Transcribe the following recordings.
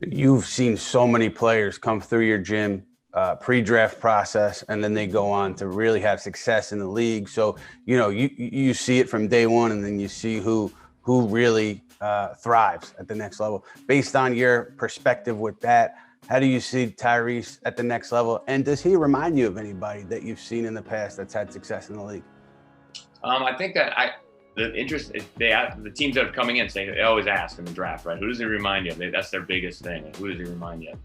You've seen so many players come through your gym pre-draft process, and then they go on to really have success in the league. So, you see it from day one, and then you see who really thrives at the next level. Based on your perspective with that, how do you see Tyrese at the next level? And does he remind you of anybody that you've seen in the past that's had success in the league? I think that the interest the teams that are coming in they always ask in the draft, right? Who does he remind you of? That's their biggest thing. Like, who does he remind you of?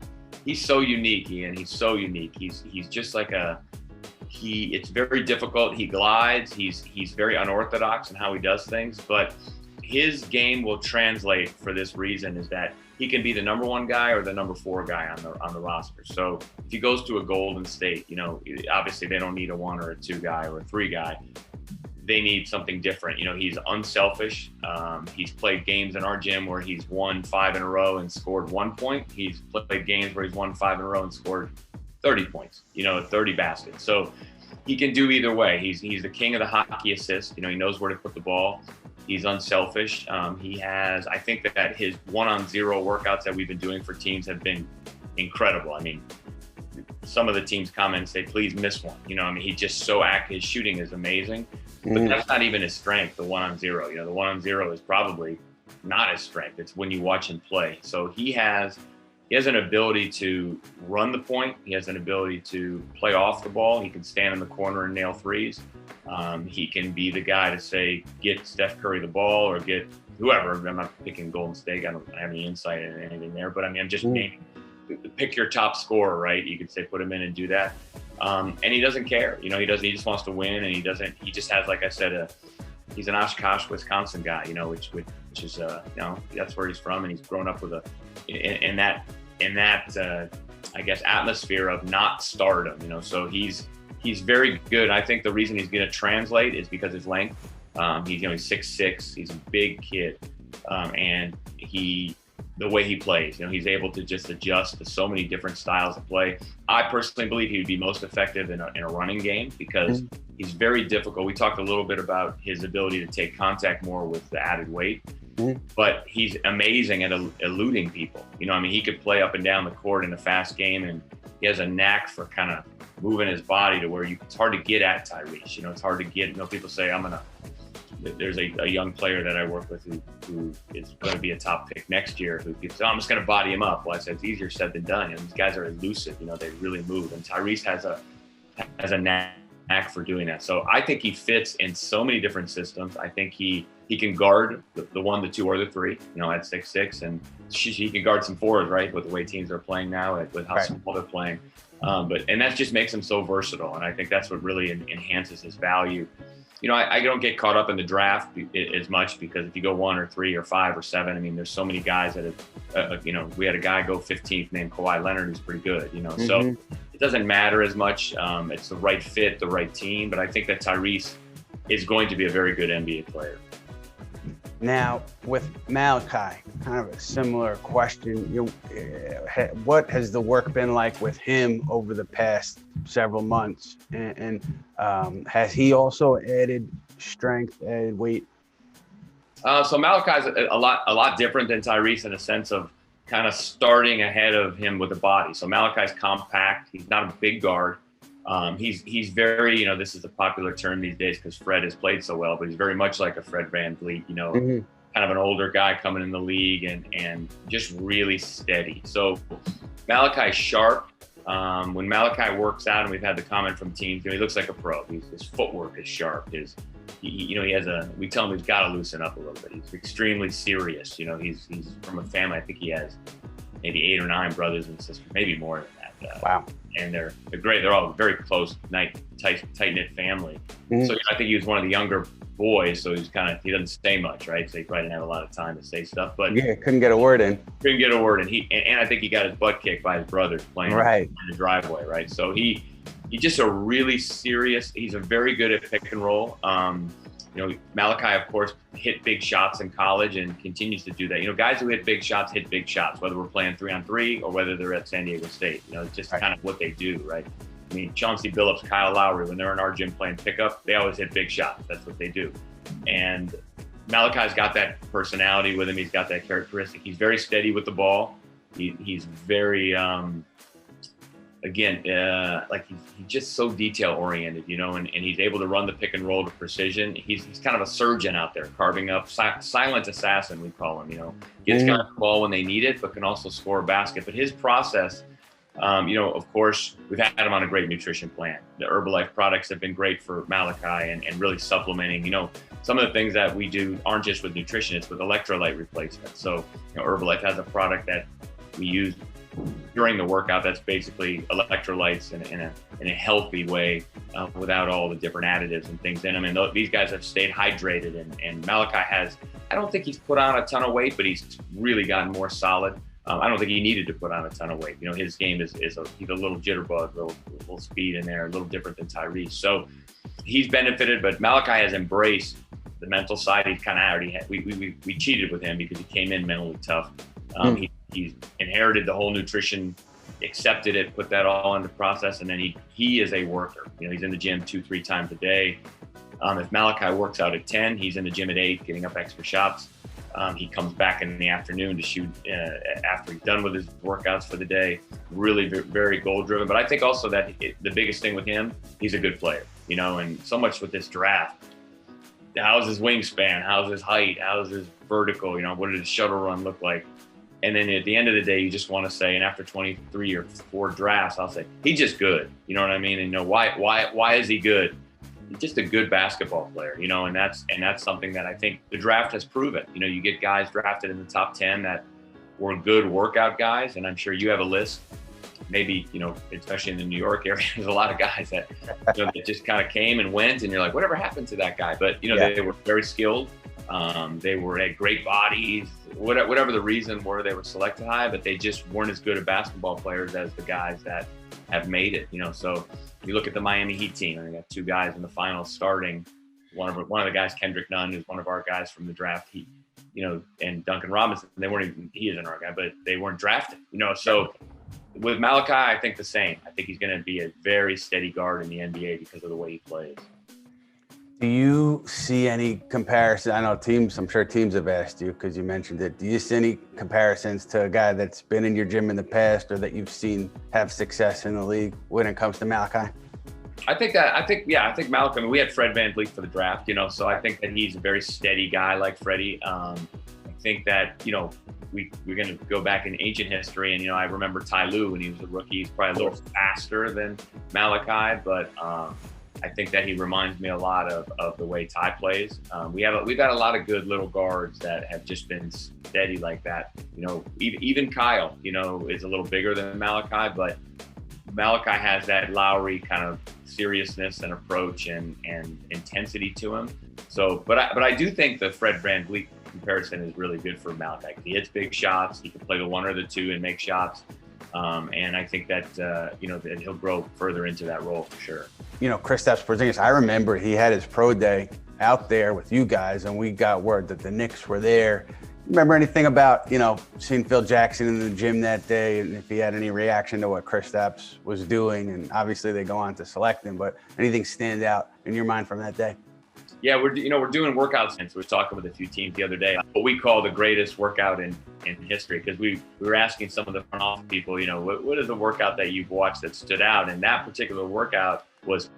He's so unique, Ian. He's so unique. He's just like it's very difficult. He glides. He's very unorthodox in how he does things, but his game will translate for this reason is that he can be the number one guy or the number four guy on the roster. So if he goes to a Golden State, obviously they don't need a one or a two guy or a three guy. They need something different. He's unselfish. He's played games in our gym where he's won 5 in a row and scored 1 point. He's played games where he's won 5 in a row and scored 30 points, 30 baskets. So he can do either way. He's the king of the hockey assist. He knows where to put the ball. He's unselfish. I think that his 1-on-0 workouts that we've been doing for teams have been incredible. I mean, some of the teams comment and say, please miss one. He's just so active. His shooting is amazing. But that's not even his strength, the 1-on-0. The 1-on-0 is probably not his strength. It's when you watch him play. So he has an ability to run the point. He has an ability to play off the ball. He can stand in the corner and nail threes. He can be the guy to say, get Steph Curry the ball or get whoever. I'm not picking Golden State. I don't have any insight in anything there. But I'm just naming, pick your top scorer, right? You could say put him in and do that. And he doesn't care. He just wants to win, and he just has, like I said, he's an Oshkosh, Wisconsin guy, which is, that's where he's from, and he's grown up with in that I guess atmosphere of not stardom, so he's very good. I think the reason he's going to translate is because his length. He's 6'6", he's a big kid, and the way he plays, he's able to just adjust to so many different styles of play. I personally believe he would be most effective in a running game because he's very difficult. We talked a little bit about his ability to take contact more with the added weight, but he's amazing at eluding people. He could play up and down the court in a fast game, and he has a knack for kind of moving his body to where it's hard to get at Tyrese. It's hard to get, people say, there's a young player that I work with who is going to be a top pick next year who keeps, I'm just going to body him up. Well, I said, it's easier said than done. These guys are elusive, they really move. And Tyrese has a knack for doing that. So I think he fits in so many different systems. I think he can guard the 1, the 2, or the 3, at 6'6", and he can guard some 4s, right? With the way teams are playing now, with how small they're playing. And that just makes him so versatile. And I think that's what really enhances his value. I don't get caught up in the draft as much because if you go 1 or 3 or 5 or 7, there's so many guys that have, we had a guy go 15th named Kawhi Leonard who's pretty good, so it doesn't matter as much. It's the right fit, the right team, but I think that Tyrese is going to be a very good NBA player. Now, with Malachi, kind of a similar question. What has the work been like with him over the past several months? And has he also added strength, added weight? So Malachi's a lot different than Tyrese in a sense of kind of starting ahead of him with the body. So Malachi's compact. He's not a big guard. He's very, this is a popular term these days because Fred has played so well, but he's very much like a Fred VanVleet, kind of an older guy coming in the league and just really steady. So Malachi's sharp. When Malachi works out, and we've had the comment from teams, he looks like a pro. His footwork is sharp. We tell him he's got to loosen up a little bit. He's extremely serious. He's from a family. I think he has maybe 8 or 9 brothers and sisters, maybe more than that. Wow. And they're great. They're all very close, tight-knit family. So I think he was one of the younger boys, so he doesn't say much, right? So he probably didn't have a lot of time to say stuff. But yeah, couldn't get a word in. And I think he got his butt kicked by his brothers playing in the driveway, right? So he's just a really serious. He's a very good at pick and roll. Malachi, of course, hit big shots in college and continues to do that. Guys who hit big shots, whether we're playing 3-on-3 or whether they're at San Diego State. It's just kind of what they do, right? Chauncey Billups, Kyle Lowry, when they're in our gym playing pickup, they always hit big shots. That's what they do. And Malachi's got that personality with him. He's got that characteristic. He's very steady with the ball. He's very, again, like he's just so detail oriented, you know, and he's able to run the pick and roll to precision. He's kind of a surgeon out there, carving up, silent assassin, we call him, you know. Gets guys the ball when they need it, but can also score a basket. But his process, you know, of course, we've had him on a great nutrition plan. The Herbalife products have been great for Malachi and really supplementing. You know, some of the things that we do aren't just with nutrition, it's with electrolyte replacement. So, you know, Herbalife has a product that we use during the workout that's basically electrolytes in a healthy way, without all the different additives and things in them. And these guys have stayed hydrated. And Malachi has, I don't think he's put on a ton of weight, but he's really gotten more solid. I don't think he needed to put on a ton of weight. You know, his game he's a little jitterbug, little speed in there, a little different than Tyrese. So he's benefited, but Malachi has embraced the mental side. He kind of already had, we cheated with him because he came in mentally tough. He's inherited the whole nutrition, accepted it, put that all into process, and then he is a worker. You know, he's in the gym 2-3 times a day. If Malachi works out at 10, he's in the gym at 8, getting up extra shots. He comes back in the afternoon to shoot after he's done with his workouts for the day. Really very goal driven. But I think also that the biggest thing with him, he's a good player, you know, and so much with this draft. How's his wingspan? How's his height? How's his vertical? You know, what did his shuttle run look like? And then at the end of the day, you just want to say, and after 23 or 4 drafts, I'll say, he's just good. You know what I mean? And you know, why is he good? He's just a good basketball player, you know, and that's something that I think the draft has proven. You know, you get guys drafted in the top 10 that were good workout guys, and I'm sure you have a list. Maybe, you know, especially in the New York area, there's a lot of guys that, you know, that just kind of came and went, and you're like, whatever happened to that guy? But, you know, they were very skilled. They had great bodies, whatever the reason were, they were selected high, but they just weren't as good at basketball players as the guys that have made it, you know. So you look at the Miami Heat team, and they got 2 guys in the finals starting. One of the guys, Kendrick Nunn, who's one of our guys from the draft, he, you know, and Duncan Robinson, he isn't our guy, but they weren't drafted, you know. So with Malachi, I think the same. I think he's going to be a very steady guard in the NBA because of the way he plays. Do you see any comparison? I know I'm sure teams have asked you because you mentioned it. Do you see any comparisons to a guy that's been in your gym in the past or that you've seen have success in the league when it comes to Malachi? I think Malachi, I mean, we had Fred VanVleet for the draft, you know, so I think that he's a very steady guy like Freddie. I think that, you know, we're going to go back in ancient history, and, you know, I remember Ty Lue when he was a rookie. He's probably a little faster than Malachi, but I think that he reminds me a lot of the way Ty plays. We've got a lot of good little guards that have just been steady like that. You know, even Kyle, you know, is a little bigger than Malachi, but Malachi has that Lowry kind of seriousness and approach and intensity to him. So, but I do think the Fred VanVleet comparison is really good for Malachi. He hits big shots. He can play the 1 or the 2 and make shots. And I think that, you know, that he'll grow further into that role for sure. You know, Kristaps Porzingis, I remember he had his pro day out there with you guys, and we got word that the Knicks were there. Remember anything about, you know, seeing Phil Jackson in the gym that day, and if he had any reaction to what Kristaps was doing? And obviously they go on to select him, but anything stand out in your mind from that day? Yeah, we're doing workouts, and so we were talking with a few teams the other day, what we call the greatest workout in history, because we were asking some of the front office people, you know, what is the workout that you've watched that stood out? And that particular workout was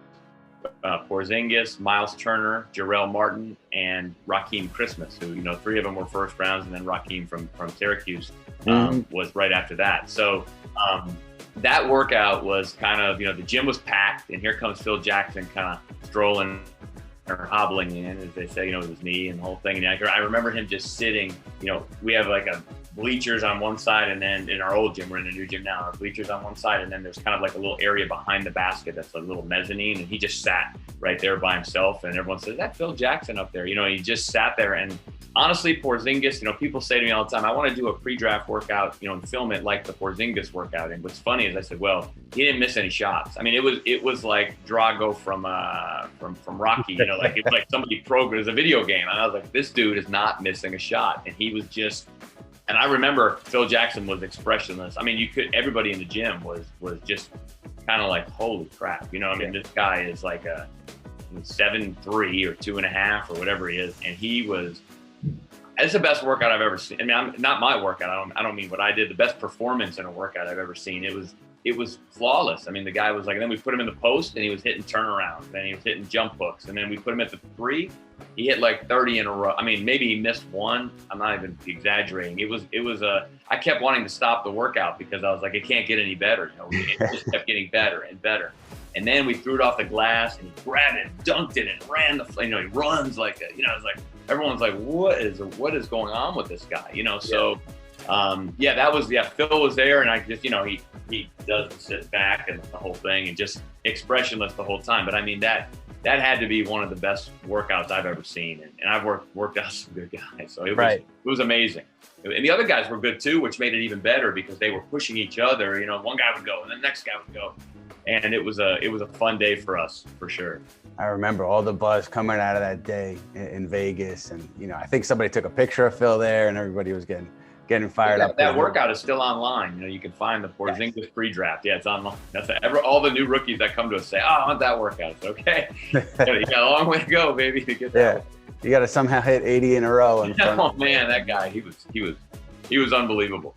Porzingis, Miles Turner, Jarrell Martin, and Raheem Christmas, who, you know, 3 of them were first rounds, and then Raheem from Syracuse was right after that. So that workout was kind of, you know, the gym was packed, and here comes Phil Jackson kind of strolling or hobbling in, as they say, you know, with his knee and the whole thing. And I remember him just sitting, you know, we have like a bleachers on one side, and then in our old gym, we're in a new gym now, our bleachers on one side, and then there's kind of like a little area behind the basket that's a little mezzanine, and he just sat right there by himself, and everyone says, that Phil Jackson up there? You know, he just sat there. And honestly, Porzingis, you know, people say to me all the time, I want to do a pre-draft workout, you know, and film it like the Porzingis workout. And what's funny is I said, well, he didn't miss any shots. I mean, it was like Drago from Rocky, you know, like it's like somebody programmed as a video game. And I was like, this dude is not missing a shot. And he was just, and I remember Phil Jackson was expressionless. I mean, everybody in the gym was just kind of like, holy crap. You know, I mean, this guy is like a 7'3" or 2.5" or whatever he is. And he was, It's the best workout I've ever seen. I mean, not my workout. I don't mean what I did. The best performance in a workout I've ever seen. It was flawless. I mean, the guy was like, and then we put him in the post and he was hitting turnarounds. Then he was hitting jump hooks. And then we put him at the 3. He hit like 30 in a row. I mean, maybe he missed one. I'm not even exaggerating. I kept wanting to stop the workout because I was like, it can't get any better. It just kept getting better and better. And then we threw it off the glass and he grabbed it, dunked it, and ran he runs like a, it's like, everyone's like, what is going on with this guy? So Phil was there, and I just, he doesn't sit back and the whole thing and just expressionless the whole time. But I mean, that had to be one of the best workouts I've ever seen. And I've worked out some good guys. So it was amazing. And the other guys were good too, which made it even better because they were pushing each other. One guy would go and the next guy would go. And it was a fun day for us, for sure. I remember all the buzz coming out of that day in Vegas. And, I think somebody took a picture of Phil there and everybody was getting fired up. That workout is still online. You can find the Porzingis pre-draft. Yeah, it's online. That's all the new rookies that come to us say, "Oh, I want that workout." It's okay. You got a long way to go, baby, to get that. You got to somehow hit 80 in a row. Oh man, that guy, he was unbelievable.